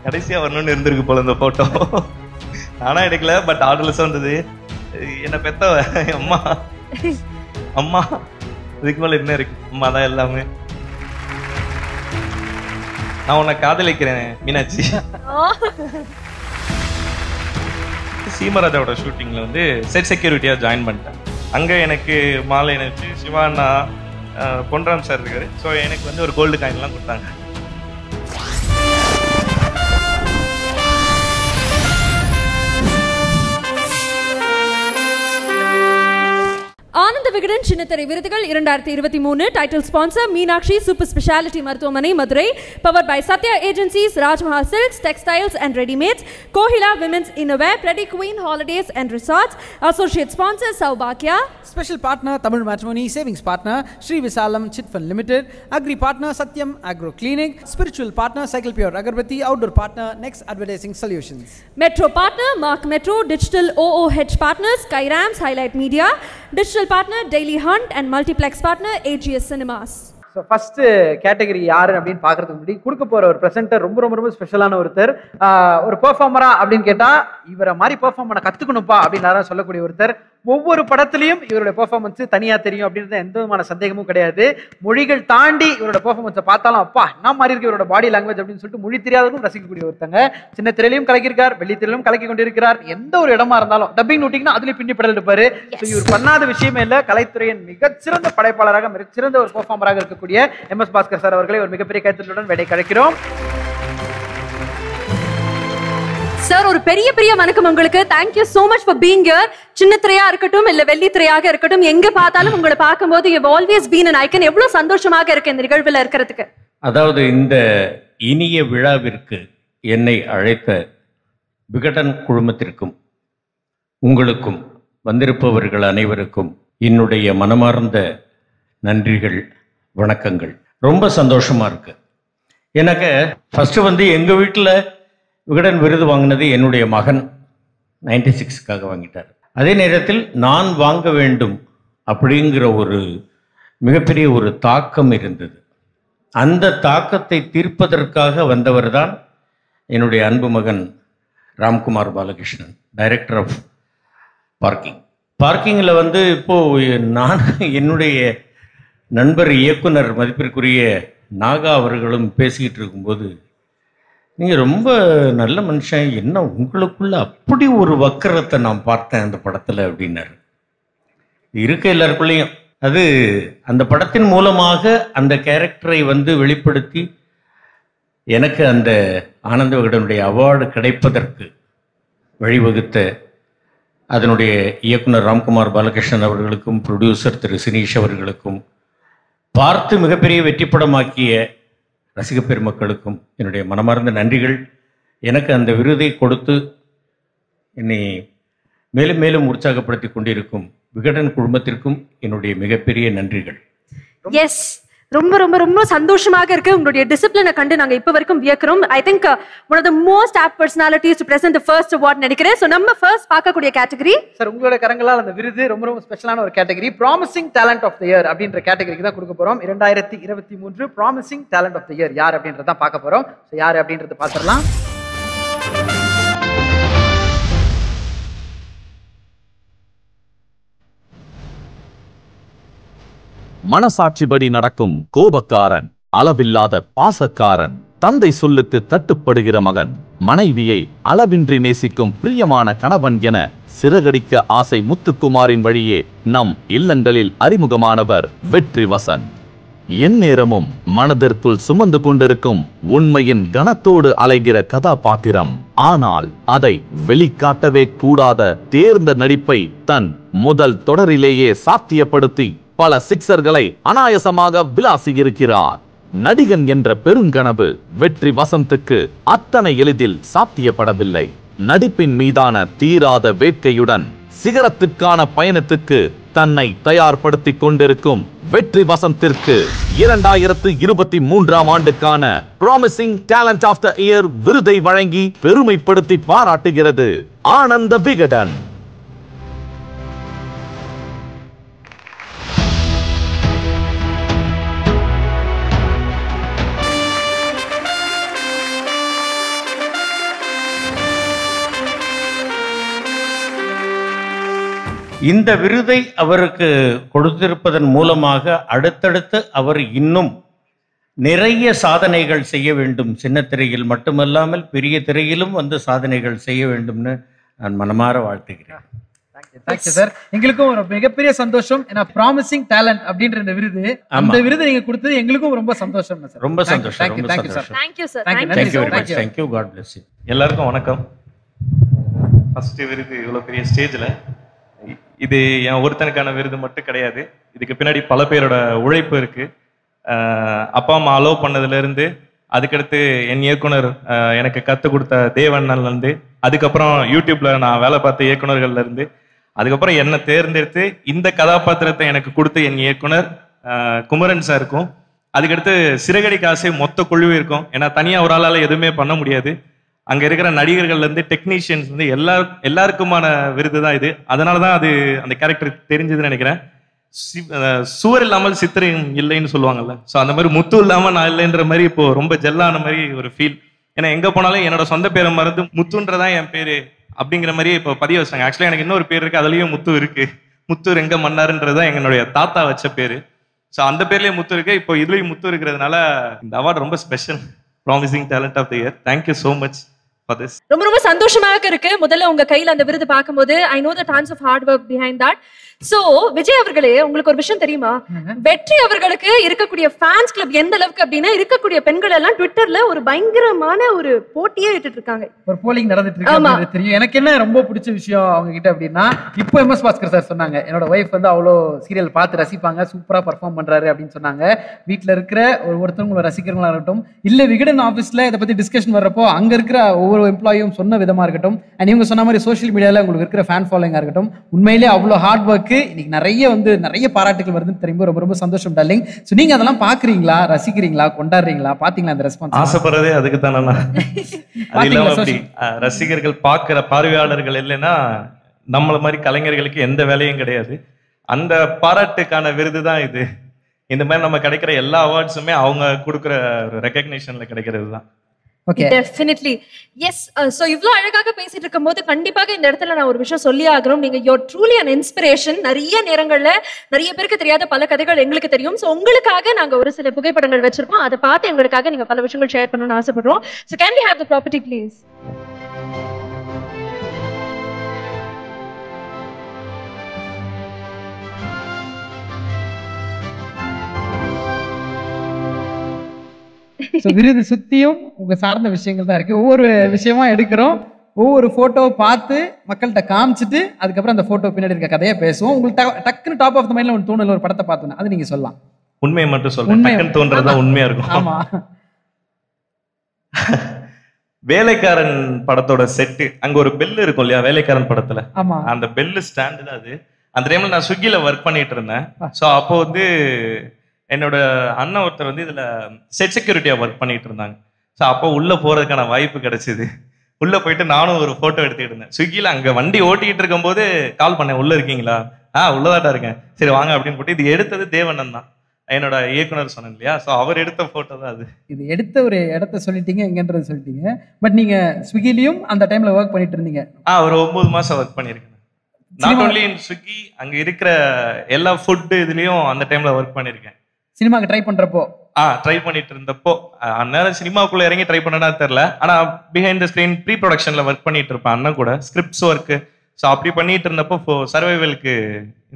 கடைசியா வரணும்னு இருந்திருக்கு போல இந்த போட்டோ. நானா எடுக்கல, பட் ஆர்டர்லெஸ் வந்தது. என்ன பெத்தவ அம்மா. அம்மா இதுக்கு மேல என்ன இருக்கு? அம்மா தான் எல்லாமே. நான் உன்னை காதலிக்கிறேன் மீனாட்சி. சீமராஜாவோட ஷூட்டிங்ல வந்து செட் செக்யூரிட்டியா ஜாயின் பண்ணிட்டேன். அங்க எனக்கு மாலை நினைச்சு சிவானா பொன்ராம் சார் இருக்காரு. ஸோ எனக்கு வந்து ஒரு கோல்டு காயின்லாம் கொடுத்தாங்க. ஆனந்த விகடன் சின்னத்திரை விருதுகள் 2023. Title sponsor Meenakshi super speciality மருத்துவமனை Madurai. Powered by Sathya agencies, Rajmahal silks, textiles and readymades, Kohila women's innerwear, pretty queen holidays and resorts. Associate sponsor சௌபாக்யா. Special partner Tamil matrimony. Savings partner Sri Visalam chit fund limited. Agri partner Sathyam agro clinic. Spiritual partner cycle pure agarbathi. Outdoor partner next advertising solutions. Metro partner mark metro. Digital OOH partners கைராம்ஸ் highlight media. Digital partner daily hunt and multiplex partner AGS cinemas. So first category யாரு அப்படின்னு பார்க்கறதுக்கு முன்னாடி கொடுக்க போற ஒரு presenter ரொம்ப ரொம்ப ரொம்ப ஸ்பெஷலான ஒருத்தர். ஒரு பெர்ஃபார்மரா அப்படின்னு கேட்டா இவரை மாதிரி பெர்ஃபார்ம் பண்ண கத்துக்கணும்ப்பா அப்படின்னு சொல்லக்கூடிய ஒருத்தர். ஒவ்வொரு படத்திலையும் இவருடைய பெர்ஃபார்மன்ஸ் தனியா தெரியும் அப்படின்றது எந்த விதமான சந்தேகமும் கிடையாது. மொழிகள் தாண்டி இவரோட பெர்ஃபார்மன்ஸை பார்த்தாலும் அப்பா என்ன மாதிரி இருக்கு இவரோட பாடி லாங்குவேஜ் அப்படின்னு சொல்லிட்டு மொழி தெரியாதவரும் ரசிக்கக்கூடிய ஒருத்தங்க. சின்ன திரையிலையும் கலக்கியிருக்கார், வெள்ளி திரையிலும் கலக்கி கொண்டிருக்கிறார். எந்த ஒரு இடமா இருந்தாலும் டப்பிங் நோட்டிங்கன்னா அதுலயும் பின்னி படல் இருப்பாரு. இவர் பண்ணாத விஷயமே இல்ல. கலைத்துறையின் மிகச்சிறந்த படைப்பாளராக மிகச்சிறந்த ஒரு பெர்ஃபார்மராக இருக்கக்கூடிய MS பாஸ்கர் சார் அவர்களை ஒரு மிகப்பெரிய கைத்தட்டலுடன் வேலை கழிக்கிறோம். சார் ஒரு பெரிய பெரிய வணக்கம் உங்களுக்கு. Thank you so much for being here. சின்ன திரையா இருக்கட்டும் இல்ல வெள்ளி திரையாக இருக்கட்டும், எங்க பார்த்தாலும் உங்களை பார்க்கும்போது you have always been an icon. எவ்வளவு சந்தோஷமாக இருக்கு இந்த நிகழ்வில் இருக்கிறதுக்கு. அதாவது இந்த இனிய விழாவிற்கு என்னை அழைத்த விகடன் குழுமத்திற்கும் உங்களுக்கும் வந்திருப்பவர்கள் அனைவருக்கும் என்னுடைய மனமார்ந்த நன்றிகள், வணக்கங்கள். ரொம்ப சந்தோஷமா இருக்கு. எனக்கு ஃபர்ஸ்ட் வந்து எங்க வீட்டில் விகடன் விருது வாங்கினது என்னுடைய மகன் 96க்காக வாங்கிட்டார். அதே நேரத்தில் நான் வாங்க வேண்டும் அப்படிங்கிற ஒரு மிகப்பெரிய ஒரு தாக்கம் இருந்தது. அந்த தாக்கத்தை தீர்ப்பதற்காக வந்தவர் தான் என்னுடைய அன்பு மகன் Ramkumar Balakrishnan, director of parking. பார்க்கிங்கில் வந்து இப்போது நான் என்னுடைய நண்பர் இயக்குனர் மதிப்பிற்குரிய நாகா அவர்களும் பேசிக்கிட்டு இருக்கும்போது, நீங்கள் ரொம்ப நல்ல மனுஷன், என்ன உங்களுக்குள்ள அப்படி ஒரு வக்கரத்தை நான் பார்த்தேன் அந்த படத்தில் அப்படின்னாரு. இருக்க எல்லாருக்குள்ளேயும் அது அந்த படத்தின் மூலமாக அந்த கேரக்டரை வந்து வெளிப்படுத்தி எனக்கு அந்த ஆனந்த விகடனுடைய அவார்டு கிடைப்பதற்கு வழிவகுத்த அதனுடைய இயக்குனர் ராம்குமார் பாலகிருஷ்ணன் அவர்களுக்கும் ப்ரொடியூசர் திரு சினீஷ் அவர்களுக்கும் பார்த்து மிகப்பெரிய வெற்றி படமாக்கிய ரசிக பெருமக்களுக்கும் என்னுடைய மனமார்ந்த நன்றிகள். எனக்கு அந்த விருதை கொடுத்து என்னை மேலும் மேலும் உற்சாகப்படுத்தி கொண்டிருக்கும் விகடன் குழுமத்திற்கும் என்னுடைய மிகப்பெரிய நன்றிகள். எஸ், ரொம்ப ரொம்ப ரொம்ப சந்தோஷமாக இருக்கு. உங்களுடைய டிசிப்ளினை கண்டு நாங்க இப்ப வரைக்கும் வியக்கிறோம். I think one of the most apt personalities to present the first award நினைக்கிறேன். சோ நம்ம ஃபர்ஸ்ட் பார்க்கக்கூடிய கேட்டகரி சார் உங்களோட கரங்களால் அந்த விருது ரொம்ப ரொம்ப ஸ்பெஷலான ஒரு category, promising talent of the year அப்படின்ற கேட்டகரிக்கு தான் கொடுக்க போறோம். 2023 promising talent of the year யார் அப்படின்றத பார்க்க போறோம். சோ யார் அப்படின்றத பார்த்துடலாம். மனசாட்சிபடி நடக்கும் கோபக்காரன், அளவில்லாத பாசக்காரன், தந்தை சொல்லுக்கு தட்டுப்படுகிற மகன், மனைவியை அளவின்றி நேசிக்கும் பிரியமான கணவன் என சிறகடிக்க ஆசை முத்துக்குமாரின் வழியே நம் இல்லங்களில் அறிமுகமானவர் வெற்றி வசன். எந்நேரமும் மனதிற்குள் சுமந்து கொண்டிருக்கும் உண்மையின் கனத்தோடு அலைகிற கதாபாத்திரம். ஆனால் அதை வெளிக்காட்டவே கூடாத தேர்ந்த நடிப்பை தன் முதல் தொடரிலேயே சாத்தியப்படுத்தி பல சிக்சர்களை அனாயசமாக விளாசி இருக்கிறார். நடிகன் என்ற பெருங்கனவு வெற்றி வசந்துக்கு அத்தனை எளிதில் சாத்தியப்படவில்லை. நடிப்பின் மீதான தீராத வேட்கையுடன் சிகரத்துக்கான பயணத்துக்கு தன்னை தயார்படுத்திக் கொண்டிருக்கும் வெற்றி வசந்திற்கு 2023ஆம் ஆண்டுக்கான promising talent of the year விருதை வழங்கி பெருமைப்படுத்தி பாராட்டுகிறது ஆனந்த விகடன். இந்த விருதை அவருக்கு கொடுத்திருப்பதன் மூலமாக அடுத்தடுத்து அவர் இன்னும் நிறைய சாதனைகள் செய்ய வேண்டும். சின்ன திரையில் மட்டுமல்லாமல் பெரிய திரையிலும் வந்து சாதனைகள் செய்ய வேண்டும்னு நான் மனமாற வாழ்த்துகிறேன். Thank you sir. எங்களுக்கும் ஒரு மிகப்பெரிய சந்தோஷம். ஏன்னா ப்ராமிசிங் டேலண்ட் அப்படின்ற இந்த விருது, அந்த விருது நீங்க கொடுத்தது எங்களுக்கும் ரொம்ப சந்தோஷம் சார். ரொம்ப சந்தோஷம். Thank you sir. Thank you sir. Thank you. God bless you. எல்லாருக்கும் வணக்கம். ஃபர்ஸ்ட் விருது இவ்வளோ பெரிய ஸ்டேஜில், இது என் ஒருத்தனுக்கான விருது மட்டும் கிடையாது. இதுக்கு பின்னாடி பல பேரோட உழைப்பு இருக்கு. அப்பா அம்மா அலோவ் பண்ணதுலேருந்து, அதுக்கடுத்து என் இயக்குனர் எனக்கு கற்றுக் கொடுத்த தேவண்ணன்லேருந்து, அதுக்கப்புறம் யூடியூப்ல நான் வேலை பார்த்த இயக்குனர்கள்லேருந்து, அதுக்கப்புறம் என்னை தேர்ந்தெடுத்து இந்த கதாபாத்திரத்தை எனக்கு கொடுத்த என் இயக்குனர் குமரன் சார் இருக்கும். அதுக்கடுத்து சிறகடி காசை மொத்த குழுவும் இருக்கும். ஏன்னா தனியாக ஒரு ஆளால் எதுவுமே பண்ண முடியாது. அங்கே இருக்கிற நடிகர்கள்லேருந்து டெக்னீஷியன்ஸ் வந்து எல்லாருக்குமான விருது தான் இது. அதனால தான் அது அந்த கேரக்டர் தெரிஞ்சதுன்னு நினைக்கிறேன். சுவர் இல்லாமல் சித்திரம் இல்லைன்னு சொல்லுவாங்கல்ல, ஸோ அந்த மாதிரி முத்து இல்லாமல் நான் இல்லைன்ற மாதிரி இப்போ ரொம்ப ஜெல்லான மாதிரி ஒரு ஃபீல். ஏன்னா எங்கே போனாலும் என்னோட சொந்த பேரை மறந்து முத்துன்றதான் என் பேர் அப்படிங்கிற மாதிரி இப்போ பதிவு வச்சாங்க. ஆக்சுவலாக எனக்கு இன்னொரு பேர் இருக்குது, அதுலேயும் முத்து இருக்கு. முத்து எங்க மன்னாருன்றதான் என்னுடைய தாத்தா வச்ச பேர். ஸோ அந்த பேர்லேயே முத்து இருக்கு. இப்போ இதுலேயும் முத்து இருக்கிறதுனால இந்த அவார்டு ரொம்ப special. Promising talent of the year. Thank you so much. ரொம்ப ரொம்ப சந்தோஷமாக இருக்கு. முதல்ல உங்க கையில அந்த விருது பார்க்கும்போது I know the dance of hard work behind that. So Vijay அவர்களே, உங்களுக்கு ஒரு விஷயம் தெரியுமா? வெற்றி அவர்களுக்கு இருக்கக்கூடிய ஃபேன்ஸ் கிளப் எந்த அளவுக்கு அப்படின்னா, இருக்கக்கூடிய பெண்கள் எல்லாம் ட்விட்டர்ல ஒரு பயங்கரமான ஒரு போட்டியே இட்டுட்டு இருக்காங்க. ஒரு போலிங் நடந்துட்டு இருக்கு தெரியும். எனக்கு என்ன ரொம்ப பிடிச்ச விஷயம் அவங்க கிட்ட அப்படின்னா, இப்போ MS பாஸ்கர் சார் சொன்னாங்க, என்னோட ஒய்ஃப் வந்து அவ்வளோ சீரியல் பார்த்து ரசிப்பாங்க, சூப்பரா பர்ஃபார்ம் பண்றாரு அப்படின்னு சொன்னாங்க. வீட்டுல இருக்கிற ஒருத்தவங்களை ரசிக்கிறவங்களா இருக்கட்டும், இல்ல விகடன் ஆபீஸ்ல இதை பத்தி டிஸ்கஷன் வர்றப்போ அங்க இருக்கிற ஒவ்வொரு எம்ப்ளாயும் சொன்ன விதமா இருக்கட்டும், அண்ட் இவங்க சொன்ன மாதிரி சோஷியல் மீடியால உங்களுக்கு இருக்கிற ஃபேன் ஃபாலோயிங்கா இருக்கட்டும், உண்மையிலேயே அவ்வளோ ஹார்ட் ஒர்க். இன்னைக்கு நிறைய பாராட்டுகள் வருதுன்னு தெரியும். ரொம்ப ரொம்ப சந்தோஷம் டார்லிங். சோ நீங்க அதெல்லாம் பாக்குறீங்களா, ரசிக்கிறீங்களா, கொண்டாடுறீங்களா, பாத்தீங்களா அந்த ரெஸ்பான்ஸ்? ஆசைப்படுறதே அதுக்கு தானே. அது இல்லாம அப்படி ரசிகர்கள் பாக்குற பார்வையாளர்கள் இல்லைன்னா நம்மள மாதிரி கலைஞர்களுக்கு எந்த வேலையும் கிடையாது. அந்த பாராட்டுக்கான விருது தான் இது. இந்த மாதிரி நம்ம கிடைக்கிற எல்லா அவார்ட்ஸுமே அவங்க கொடுக்குற ஒரு ரெகக்னிஷன்ல கிடைக்கிறது தான். Definitely yes. சோ இவ்ளோ அழகாக பேசிட்டு இருக்கும்போது கண்டிப்பாக இந்த இடத்துல நான் ஒரு விஷயம் சொல்லி ஆகணும். நீங்க you are truly an inspiration. நிறைய நேரங்கள்ல நிறைய பேருக்கு தெரியாத பல கதைகள் எங்களுக்கு தெரியும். சோ உங்களுக்காக நாங்க ஒரு சில புகைப்படங்கள் வச்சிருக்கோம். அதை பார்த்து எங்களுக்காக நீங்க பல விஷயங்கள் ஷேர் பண்ணணும்னு ஆசைப்படுறோம். So can we have the property please? விருது சுத்தியும் உங்க சார்ந்த விஷயங்கள் தான் இருக்கு. ஒவ்வொரு விஷயமா எடுக்கிறோம், ஒவ்வொரு போட்டோவை பார்த்து மக்கள்கிட்ட காமிச்சிட்டு அதுக்கப்புறம் அந்த போட்டோ பின்னாடி இருக்க கதையை பேசுவோம். உங்களுக்கு டக்குன்னு டாப் ஆஃப் த மைண்ட்ல ஒரு தோணல ஒரு படத்தை பார்த்தோன்னா அது நீங்க சொல்லலாம். உண்மையை மட்டும் சொல்றேன், டக்குன்னு தோன்றதா உண்மையா இருக்கும். ஆமா. வேலைக்காரன் படத்தோட செட்டு, அங்க ஒரு பெல் இருக்கும் இல்லையா வேலைக்காரன் படத்துல, ஆமா அந்த பெல் ஸ்டாண்டு தான் அது. அந்த டைம்ல நான் ஸ்விக்கில ஒர்க் பண்ணிட்டு இருந்தேன். ஸோ அப்போ வந்து என்னோட அண்ணன் ஒருத்தர் வந்து இதுல செட் செக்யூரிட்டியா ஒர்க் பண்ணிட்டு இருந்தாங்க. ஸோ அப்போ உள்ள போறதுக்கான வாய்ப்பு கிடைச்சிது. உள்ள போயிட்டு நானும் ஒரு போட்டோ எடுத்துக்கிட்டு இருந்தேன். ஸ்விக்கில அங்க வண்டி ஓட்டிட்டு இருக்கும் போது கால் பண்ணேன், உள்ள இருக்கீங்களா? உள்ளதாட்டா இருக்கேன், சரி வாங்க அப்படின்னு போட்டு. இது எடுத்தது தேவண்ணன் தான், என்னோட இயக்குனர் சொன்னேன் இல்லையா. ஸோ அவர் எடுத்த போட்டோ தான் அது. இது எடுத்த ஒரு இடத்த சொல்லிட்டீங்க, எங்கன்றது சொல்லிட்டீங்க. பட் நீங்க ஸ்விக்கிலையும் அந்த டைம்ல ஒர்க் பண்ணிட்டு இருந்தீங்க? ஒரு 9 மாசம் ஒர்க் பண்ணிருக்கேன். நாட் ஓன்லி இன் ஸ்விக்கி, அங்க இருக்கிற எல்லா ஃபுட் இதுலயும் அந்த டைம்ல ஒர்க் பண்ணிருக்கேன். சினிமாக்கு ட்ரை பண்றப்போ ட்ரை பண்ணிட்டு இருந்தப்போ அந்நேரம் சினிமாக்குள்ள இறங்கி ட்ரை பண்ணனா தெரியல. ஆனா பிஹைண்ட் த ஸ்கிரீன் ப்ரீ ப்ரொடக்ஷன்ல ஒர்க் பண்ணிட்டு இருப்பேன் அண்ணன் கூட, ஸ்கிரிப்ட்ஸ் ஒர்க். ஸோ அப்படி பண்ணிட்டு இருந்தப்போ சர்வைவலுக்கு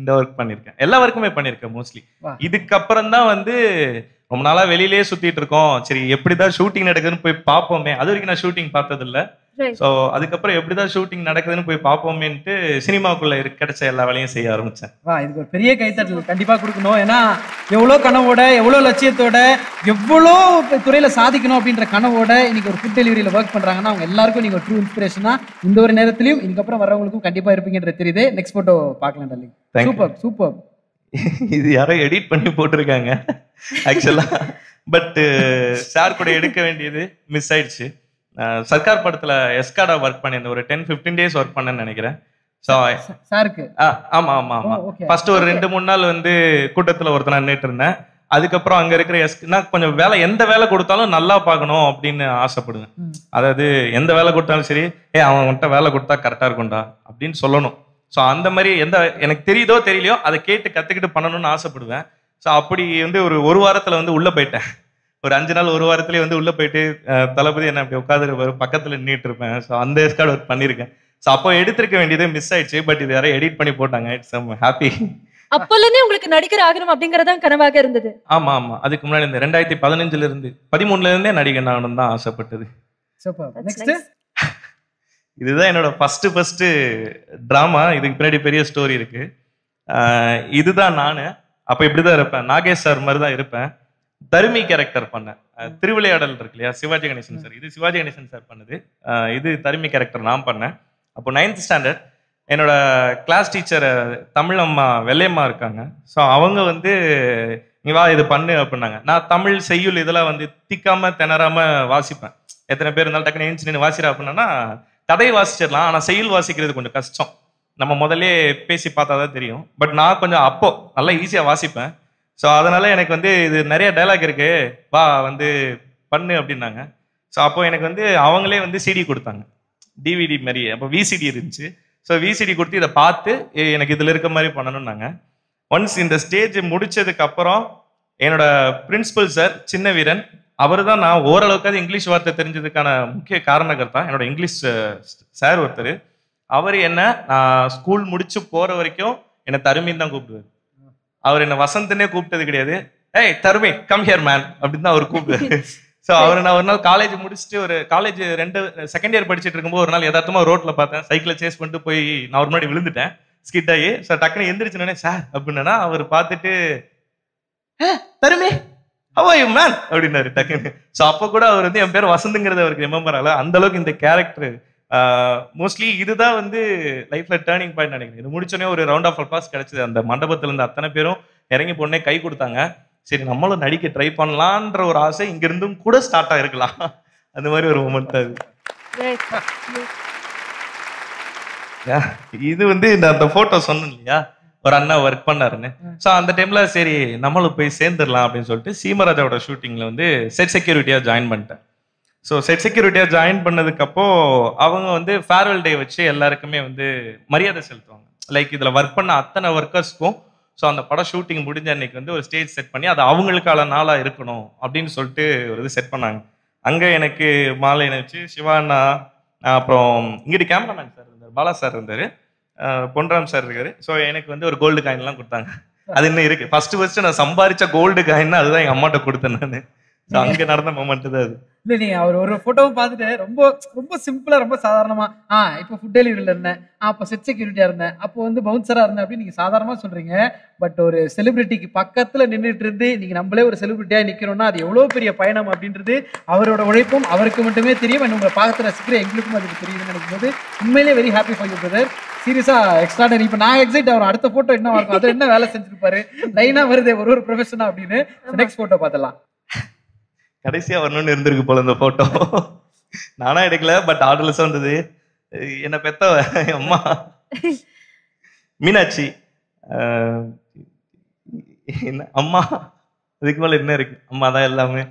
இந்த ஒர்க் பண்ணியிருக்கேன். எல்லா ஒர்க்குமே பண்ணியிருக்கேன் மோஸ்ட்லி. இதுக்கப்புறம் தான் வந்து ரொம்ப நாளா வெளியிலேயே சுத்திட்டு இருக்கோம், சரி எப்படிதான் ஷூட்டிங் நடக்குதுன்னு போய் பார்ப்போமே. அது வரைக்கும் நான் ஷூட்டிங் பார்த்தது இல்லை. ஸோ அதுக்கப்புறம் எப்படிதான் ஷூட்டிங் நடக்குதுன்னு போய் பார்ப்போமேன்ட்டு சினிமாக்குள்ள கிடைச்ச எல்லா வேலையும் செய்ய ஆரம்பிச்சேன். இதுக்கு ஒரு பெரிய கைத்தட்டல் கண்டிப்பா கொடுக்கணும். ஏன்னா எவ்வளோ கனவோட, எவ்வளோ லட்சியத்தோட, எவ்வளோ துறையில சாதிக்கணும் அப்படின்ற கனவோட இன்னைக்கு ஒரு ஃபுட் டெலிவரியில ஒர்க் பண்றாங்கன்னா அவங்க எல்லாருக்கும் நீங்க ஒரு ட்ரூ இன்ஸ்பிரேஷனா இந்த ஒரு நேரத்திலையும் இதுக்கப்புறம் வர்றவங்களுக்கும் கண்டிப்பா இருப்பீங்கன்றது தெரியுது. நெக்ஸ்ட் போட்டோ பார்க்கலாம் டார்லிங். Super super. இது யாரோ எடிட் பண்ணி போட்டிருக்காங்க ஆக்சுவலா. பட் சார் கூட எடுக்க வேண்டியது மிஸ் ஆயிடுச்சு. சர்க்கார் படத்துல எஸ்காடா ஒர்க் பண்ணியிருந்தேன், ஒரு 10-15 டேஸ் ஒர்க் பண்ணேன்னு நினைக்கிறேன். ஆமா ஆமா ஆமா. ஃபர்ஸ்ட் ஒரு 2-3 நாள் வந்து கூட்டத்துல ஒருத்தர் நின்றுட்டு இருந்தேன். அதுக்கப்புறம் அங்க இருக்கிற கொஞ்சம் வேலை, எந்த வேலை கொடுத்தாலும் நல்லா பார்க்கணும் அப்படின்னு ஆசைப்படுவேன். அதாவது எந்த வேலை கொடுத்தாலும் சரி, அவன்கிட்ட வேலை கொடுத்தா கரெக்டா இருக்கும்டா அப்படின்னு சொல்லணும். ஸோ அந்த மாதிரி எனக்கு தெரியுதோ தெரியலையோ அதை கேட்டு கற்றுக்கிட்டு பண்ணணும்னு ஆசைப்படுவேன். ஸோ அப்படி வந்து ஒரு வாரத்தில் வந்து உள்ளே போயிட்டேன். ஒரு 5 நாள் 1 வாரத்துலேயே வந்து உள்ளே போயிட்டு தளபதி என்ன அப்படி உட்காந்துருப்பாரு, பக்கத்தில் நின்றுட்டு இருப்பேன். ஸோ அந்த எஸ்கார்ட் ஒர்க் பண்ணியிருக்கேன். ஸோ அப்போ எடுத்திருக்க வேண்டியது மிஸ் ஆயிடுச்சு. பட் இது யாரும் எடிட் பண்ணி போட்டாங்க. It's happy. அப்போலேருந்தே உங்களுக்கு நடிகர் ஆகணும் அப்படிங்கறதான் கனவாக இருந்தது? ஆமா. அதுக்கு முன்னாடி இந்த 2015 இருந்து 13 நடிகன் ஆகணும் தான் ஆசைப்பட்டது. சூப்பர். நெக்ஸ்ட் இதுதான் என்னோட ஃபர்ஸ்ட் டிராமா. இதுக்கு பின்னாடி பெரிய ஸ்டோரி இருக்கு. இதுதான் நான் அப்ப இப்படிதான் இருப்பேன். நாகேஷ் சார் மாதிரி தான் இருப்பேன். தருமி கேரக்டர் பண்ணேன். திருவிளையாடல் இருக்கு இல்லையா, சிவாஜி கணேசன் சார். இது சிவாஜி கணேசன் சார் பண்ணது. இது தருமி கேரக்டர் நான் பண்ணேன். அப்போ 9th ஸ்டாண்டர்ட் என்னோட கிளாஸ் டீச்சர் தமிழ் அம்மா வெள்ளையம்மா இருக்காங்க. ஸோ அவங்க வந்து நீ வா இது பண்ணு அப்படின்னாங்க. நான் தமிழ் செய்யுள் இதெல்லாம் வந்து திக்காம திணறாம வாசிப்பேன். எத்தனை பேர் இருந்தாலும் டக்குனு ஏஞ்சி நின்று வாசிடா அப்படின்னா கதையை வாசிச்சிடலாம். ஆனால் செய்யுள் வாசிக்கிறது கொஞ்சம் கஷ்டம். நம்ம முதல்ல பேசி பார்த்தா தான் தெரியும். பட் நான் கொஞ்சம் அப்போ நல்லா ஈஸியாக வாசிப்பேன். ஸோ அதனால எனக்கு வந்து இது நிறைய டைலாக் இருக்கு, வா வந்து பண்ணு அப்படின்னாங்க. ஸோ அப்போ எனக்கு வந்து அவங்களே வந்து சிடி கொடுத்தாங்க, டிவிடி மாதிரி. அப்போ விசிடி இருந்துச்சு. ஸோ விசிடி கொடுத்து இதை பார்த்து எனக்கு இதில் இருக்க மாதிரி பண்ணணும்னாங்க. ஒன்ஸ் இந்த ஸ்டேஜ் முடிச்சதுக்கு அப்புறம் என்னோட பிரின்சிபல் சார் சின்ன வீரன், அவர் தான் நான் ஓரளவுக்காவது இங்கிலீஷ் வார்த்தை தெரிஞ்சதுக்கான முக்கிய காரணகர்த்தா. என்னோட இங்கிலீஷ் சார் ஒருத்தர், அவர் என்ன நான் ஸ்கூல் முடிச்சு போற வரைக்கும் என்னை தருமின்னு தான் கூப்பிடுவார். அவர் என்ன வசந்தனே கூப்பிட்டது கிடையாது. ஏய் தருமி கம் ஹியர் மேன் அப்படின்னு தான் அவர் கூப்பிடுவாரு. ஸோ அவர் நான் ஒரு நாள் காலேஜ் முடிச்சுட்டு ஒரு காலேஜ் செகண்ட் இயர் படிச்சுட்டு இருக்கும்போது ஒரு நாள் யதார்த்தமா ரோட்ல பார்த்தேன். சைக்கிளை சேஸ் பண்ணிட்டு போய் நான் ஒரு முன்னாடி விழுந்துட்டேன், ஸ்கிட் ஆகி. ஸோ டக்குன்னு எந்திரிச்சுனே சார் அப்படின்னா அவர் பார்த்துட்டு Dharumi how are you man அப்படின்னாரு டக்குன்னு. ஸோ அப்போ கூட அவர் வந்து என் பேர் வசந்துங்கிறது அவருக்கு ரிமெம்பர் ஆகல. அந்த அளவுக்கு இந்த கேரக்டர் மோஸ்ட்லி இதுதான் வந்து லைஃப்ல டேர்னிங் பாயிண்ட் நினைக்கிறேன். இது முடிச்சோடனே ஒரு ரவுண்ட் ஆஃப் அப்ளாஸ் கிடைச்சது. அந்த மண்டபத்துல இருந்து அத்தனை பேரும் இறங்கி பொண்ணே கை கொடுத்தாங்க. சரி நம்மளும் நடிக்க ட்ரை பண்ணலான்ற ஒரு ஆசை இங்க இருந்தும் கூட ஸ்டார்ட் ஆகிருக்கலாம். அந்த மாதிரி ஒரு மொமெண்ட் அது. இது வந்து அந்த போட்டோ சொன்னேன் இல்லையா, ஒரு அண்ணா ஒர்க் பண்ணாருன்னு. ஸோ அந்த டைம்ல சரி நம்மளும் போய் சேர்ந்துடலாம் அப்படின்னு சொல்லிட்டு சீமராஜாவோட ஷூட்டிங்ல வந்து செட் செக்யூரிட்டியா ஜாயின் பண்ணிட்டேன். ஸோ செட் செக்யூரிட்டியா ஜாயின் பண்ணதுக்கு அப்போ அவங்க வந்து ஃபேர்வெல் டே வச்சு எல்லாருக்குமே வந்து மரியாதை செலுத்துவாங்க. லைக் இதுல ஒர்க் பண்ண அத்தனை ஒர்க்கர்ஸ்க்கும். ஸோ அந்த படம் ஷூட்டிங் முடிஞ்ச அன்னைக்கு வந்து ஒரு ஸ்டேஜ் செட் பண்ணி அது அவங்களுக்கான நாளா இருக்கணும் அப்படின்னு சொல்லிட்டு ஒரு இது செட் பண்ணாங்க. அங்க எனக்கு மாலை நினைச்சு சிவானா, அப்புறம் இங்கிட்டு கேமராமேன் சார் இருந்தார், பாலா சார் இருந்தாரு, பொன்ராம் சார் இருக்காரு. ஸோ எனக்கு வந்து ஒரு கோல்டு காயின் எல்லாம் கொடுத்தாங்க. அது இன்னும் இருக்கு. ஃபர்ஸ்ட் நான் சம்பாதிச்ச கோல்டு காயின் அதுதான் எங்க அம்மாட்ட கொடுத்தேன் நான். அங்க நடந்த மொமெண்ட் தான் அது. இல்ல நீங்க அவர் ஒரு போட்டோவும் பார்த்துட்டு ரொம்ப ரொம்ப சிம்பிளா ரொம்ப சாதாரணமா இப்போ ஃபுட் டெலிவரியில இருந்தேன், அப்போ செட் செக்யூரிட்டியா இருந்தேன், அப்போ வந்து பவுன்சரா இருந்தேன் அப்படின்னு நீங்க சாதாரணமா சொல்றீங்க. பட் ஒரு செலிபிரிட்டிக்கு பக்கத்துல நின்றுட்டு இருந்து நீங்க நம்மளே ஒரு செலிபிரிட்டியா நிக்கிறோம்னா அது எவ்வளவு பெரிய பயணம் அப்படின்றது அவரோட உழைப்பும் அவருக்கு மட்டுமே தெரியும். உங்களை பார்த்து ரசிக்கிற எங்களுக்கும் அதுக்கு தெரியுதுன்னு நினைக்கும் போது உண்மையிலே very happy for you brother. சீரியஸா எக்ஸ்ட்ராடனரி. இப்போ நான் எக்ஸைட் அவர் அடுத்த போட்டோ என்ன இருக்கும், அது என்ன வேலை செஞ்சிருப்பாரு, லைனா வருது ஒரு ப்ரொஃபஷனா அப்படின்னு. நெக்ஸ்ட் போட்டோ பார்த்தலாம். கடைசியா வரணும்னு இருந்திருக்கு போல இந்த போட்டோ. நானா எடுக்கல, பட் ஆர்டர்லெஸ் வந்தது. என்ன பெத்தவ அம்மா மீனாட்சி. என்ன அம்மா, அதுக்கு மேல என்ன இருக்கு, அம்மா தான் எல்லாமே.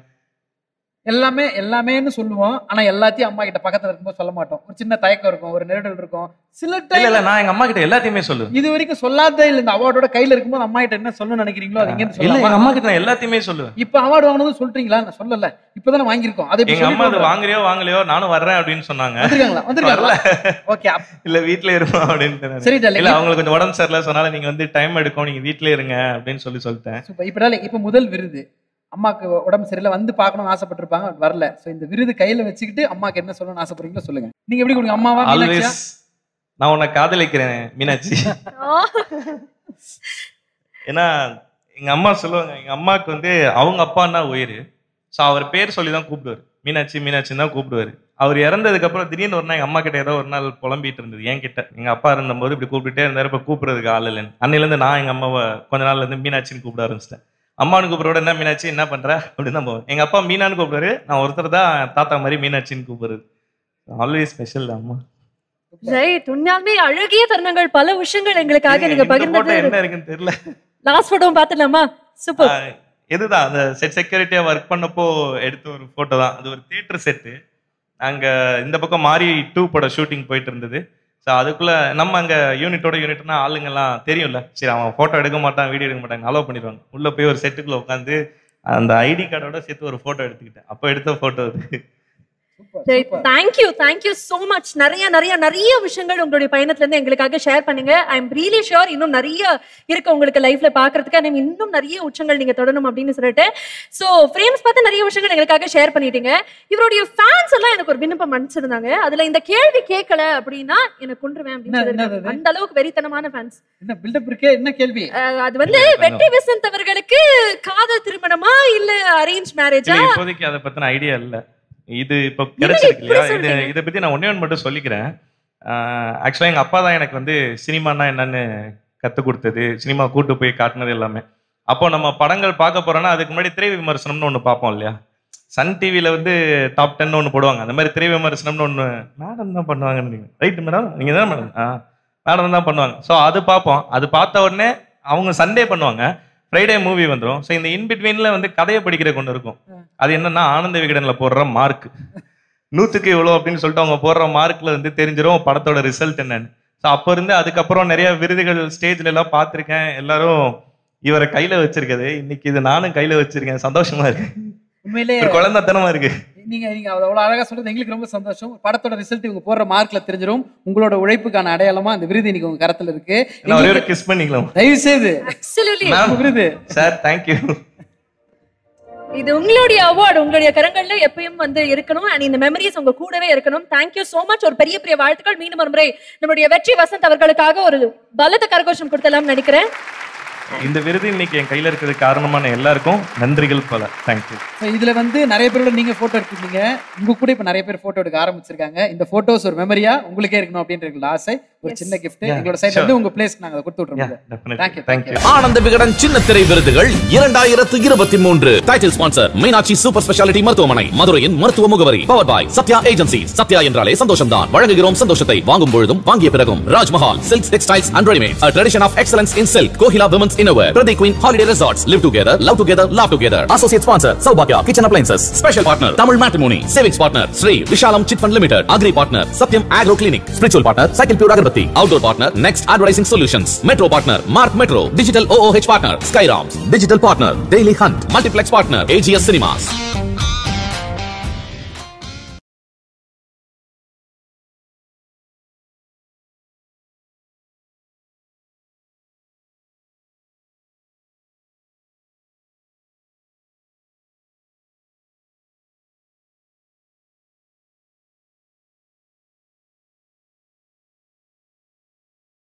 எல்லாமே எல்லாமேன்னு சொல்லுவோம். ஆனா எல்லாத்தையும் அம்மா கிட்ட பக்கத்துல இருக்கும்போது சொல்ல மாட்டோம். ஒரு சின்ன தயக்கம் இருக்கும், ஒரு நெருடல் இருக்கும். சில டைம் இல்ல நான் எங்க அம்மா கிட்ட எல்லாத்தையுமே சொல்லுவேன். இது வரைக்கும் சொல்லாத இல்ல, இந்த அவார்டோட கையில இருக்கும்போது அம்மா கிட்ட என்ன சொல்லணும்னு நினைக்கிறீங்களோ அது இங்க இல்ல சொல்லலாம். எங்க அம்மா கிட்ட நான் எல்லாத்தையுமே சொல்லுவேன். இப்ப அவார்டு வாங்கினது சொல்றீங்களா? நான் சொல்லல, இப்பதானே வாங்கியிருக்கோம். அது எங்க அம்மா அது வாங்குறியோ வாங்கலையோ நானும் வர்றேன் அப்படின்னு சொன்னாங்க. வந்துருக்காங்களா? ஓகே. இல்ல வீட்ல இருப்போம் அப்படின்னு. சரி இல்ல அவங்களுக்கு கொஞ்சம் உடம்பு சரியில்லை சொன்னால நீங்க வந்து டைம் எடுக்கும், நீங்க வீட்லயே இருங்க அப்படின்னு சொல்லிட்டேன். இப்ப முதல் விருது அம்மாக்கு உடம்பு சரியில்லை வந்து பார்க்கணும்னு ஆசைப்பட்டிருப்பாங்க, வரல. சோ இந்த விருது கையில வச்சுக்கிட்டு அம்மாக்கு என்ன சொல்லணும்னு ஆசைப்படுறீங்களோ சொல்லுங்க. நீங்க எப்படி கொடுங்க அம்மாவா மீனாட்சியா? நான் உன்னை காதலிக்கிறேன் மீனாட்சி. ஏன்னா எங்க அம்மா சொல்லுவாங்க, எங்க அம்மாவுக்கு வந்து அவங்க அப்பான்னா உயிர். ஸோ அவர் பேர் சொல்லி தான் கூப்பிடுவார், மீனாட்சி மீனாட்சின்னு தான் கூப்பிடுவார். அவர் இறந்ததுக்கு அப்புறம் திடீர்னு ஒரு நாள் எங்க அம்மா கிட்ட ஏதோ ஒரு நாள் புலம்பிட்டு இருந்தது என் கிட்ட. எங்க அப்பா இருந்தபோது இப்படி கூப்பிட்டுட்டே இருந்தாரு, இப்ப கூப்பிடுறதுக்கு ஆள் இல்லைன்னு. அன்னையிலேருந்து நான் எங்க அம்மாவை கொஞ்ச நாள்ல இருந்து மீனாட்சின்னு கூப்பிட ஆரம்பிச்சிட்டேன். அம்மானு கூப்பிடுறோட என்ன மீனாட்சி என்ன பண்ற அப்படின்னு தான் போவேன். எங்க அப்பா மீனான்னு கூப்பிடுறாரு, நான் ஒருத்தர் தான் தாத்தா மாதிரி மீனாட்சின்னு கூப்பிடுறது. ஆல்வேஸ் ஸ்பெஷல் அம்மா. ரைட். உண்மையாலுமே அழகிய தருணங்கள், பல விஷயங்கள் எங்களுக்காக நீங்க பகிர்ந்தது. என்ன இருக்குன்னு தெரியல. லாஸ்ட் போட்டோவும் பார்த்துடலாமா? சூப்பர். எதுதான் அந்த செட் செக்யூரிட்டியா ஒர்க் பண்ணப்போ எடுத்த ஒரு போட்டோ தான். அது ஒரு தியேட்டர் செட்டு. அங்க இந்த பக்கம் மாரி 2 பட ஷூட்டிங் போயிட்டு இருந்தது. ஸோ அதுக்குள்ள நம்ம அங்கே யூனிட்னா ஆளுங்கெல்லாம் தெரியும்ல, சரி அவன் ஃபோட்டோ எடுக்க மாட்டான், வீடியோ எடுக்க மாட்டாங்க, அலோவ் பண்ணிடுவாங்க. உள்ளே போய் ஒரு செட்டுக்குள்ளே உட்காந்து அந்த ஐடி கார்டோட சேர்த்து ஒரு ஃபோட்டோ எடுத்துக்கிட்டேன். அப்போ எடுத்த ஃபோட்டோ அது. Thank you so much. நிறைய விஷயங்கள் உங்களுடைய பயணத்துல இருந்து எங்களுக்காக ஷேர் பண்ணுங்க. ஐ எம் ரியலி ஷூர் இன்னும் நிறைய இருக்கு உங்களுக்கு லைஃப்ல பாக்குறதுக்கு. நம்ம இன்னும் நிறைய உச்சங்கள் நீங்க தொடரணும் அப்படின்னு சொல்லிட்டு சோ ஃப்ரேம்ஸ் பார்த்து நிறைய விஷயங்கள் எங்களுக்காக ஷேர் பண்ணிட்டீங்க. இவருடைய ஃபேன்ஸ் எல்லாம் எனக்கு ஒரு விண்ணப்பம் அனுப்பிச்சிருந்தாங்க. அதுல இந்த கேள்வி கேட்கல அப்படின்னா எனக்கு கொன்றுவேன் அப்படின்னு. அந்த அளவுக்கு வெறித்தனமான ஃபேன்ஸ். என்ன பில்டப் இருக்கே, என்ன கேள்வி? அது வந்து வெற்றி வசந்த் அவர்களுக்கு காதல் திருமணமா இல்ல அரேஞ்ச் மேரேஜா? இப்போதைக்கு அதை பத்தின ஐடியா இல்ல. இது இப்போ கிடைச்சிருக்கு இல்லையா, இதை பத்தி நான் ஒன்னே மட்டும் சொல்லிக்கிறேன். ஆக்சுவலா எங்க அப்பா தான் எனக்கு வந்து சினிமானா என்னன்னு கத்து கொடுத்தது, சினிமா கூட்டு போய் காட்டினது எல்லாமே. அப்போ நம்ம படங்கள் பார்க்க போறோம்னா அதுக்கு முன்னாடி திரை விமர்சனம்னு ஒண்ணு பார்ப்போம் இல்லையா. சன் டிவில வந்து டாப் 10 ஒன்று போடுவாங்க. அந்த மாதிரி திரை விமர்சனம்னு ஒண்ணு மேடம் தான் பண்ணுவாங்க. ரைட் மேடம், நீங்க தான் மேடம், மேடம் தான் பண்ணுவாங்க. ஸோ அது பார்ப்போம். அது பார்த்த உடனே அவங்க சண்டே பண்ணுவாங்க, ஃப்ரைடே மூவி வந்துடும். ஸோ இந்த இன்பிட்வீன்ல வந்து கதையை படிக்கிற கொண்டு இருக்கும். அது என்னன்னா ஆனந்த விகடன்ல போடுற மார்க் 100க்கு இவ்வளோ அப்படின்னு சொல்லிட்டு அவங்க போடுற மார்க்ல வந்து தெரிஞ்சிடும் படத்தோட ரிசல்ட் என்னன்னு. ஸோ அப்போ இருந்து அதுக்கப்புறம் நிறைய விருதுகள் ஸ்டேஜ்ல எல்லாம் பார்த்துருக்கேன். எல்லாரும் இவரை கையில வச்சிருக்கது, இன்னைக்கு இது நானும் கையில வச்சிருக்கேன். சந்தோஷமா இருக்கு, உண்மையிலே ஒரு குழந்தைத்தனமா இருக்கு. நீங்க அவ்வளவு அழகா சொல்றது எங்களுக்கு ரொம்ப சந்தோஷம். படத்தோட ரிசல்ட் இவங்க போடுற மார்க்ல தெரிஞ்சிடும். உங்களோட உழைப்புக்கான அடையாளமா அந்த விருது இன்னைக்கு உங்க கரத்துல இருக்கு. கிஸ் பண்ணிக்கலாம் தயவு செய்து. விருது சார், தேங்க்யூ. இது உங்களுடைய அவார்டு, உங்களுடைய கரங்கள்ல எப்பயும் வந்து இருக்கணும். அண்ட் இந்த மெமரிஸ் உங்க கூடவே இருக்கணும். Thank you so much. ஒரு பெரிய வாழ்த்துக்கள். மீண்டும் ஒரு முறை நம்மளுடைய வெற்றி வசந்த் அவர்களுக்காக ஒரு பலத்த கரகோஷம் கொடுத்தலாம் நினைக்கிறேன். இந்த விருது இன்னைக்கு என் கையில இருக்கிறது காரணமான எல்லாருக்கும் நன்றிகள் பல. தேங்க்யூ. இதுல வந்து நிறைய பேரோட நீங்க போட்டோ எடுத்துருக்கீங்க. உங்க கூட இப்ப நிறைய பேர் போட்டோ எடுக்க ஆரம்பிச்சிருக்காங்க. இந்த போட்டோஸ் ஒரு மெமரியா உங்களுக்கே இருக்கணும் அப்படின்ற ஆசை. ஒரு சின்ன கிஃப்ட் எங்களோட சைடுல இருந்து உங்க பிளேஸ்க்கு நாங்க கொடுத்து விட்டுறோம். தேங்க்யூ. ஆனந்த விகடன் சின்ன திரை விருதுகள் 2023 title sponsor Meenakshi super speciality மருத்துவமனை, மதுரையின் மருத்துவ முகவரி. Power by Sathya agency. Sathya என்றாலே சந்தோஷம் தான். வழங்குகிறோம் சந்தோஷத்தை. வாங்கும் பொழுதும் வாங்கிய பிறகும். Rajmahal silks textiles and readymades, a tradition of excellence in silk. Kohila women's innerwear, Pradeep Queen Holiday Resorts. Live together, love together, laugh together. Associate sponsor Saubhagya Kitchen Appliances. Special partner Tamil Matrimony. Savings partner Sri Vishalam Chit Fund Limited. Agri partner Satyam Agro Clinic. Spiritual partner Cycle Pure Agarbatti. Outdoor partner Next Advertising Solutions. Metro partner Mark Metro. Digital OOH partner Skyrams. Digital partner Daily Hunt. Multiplex partner AGS Cinemas.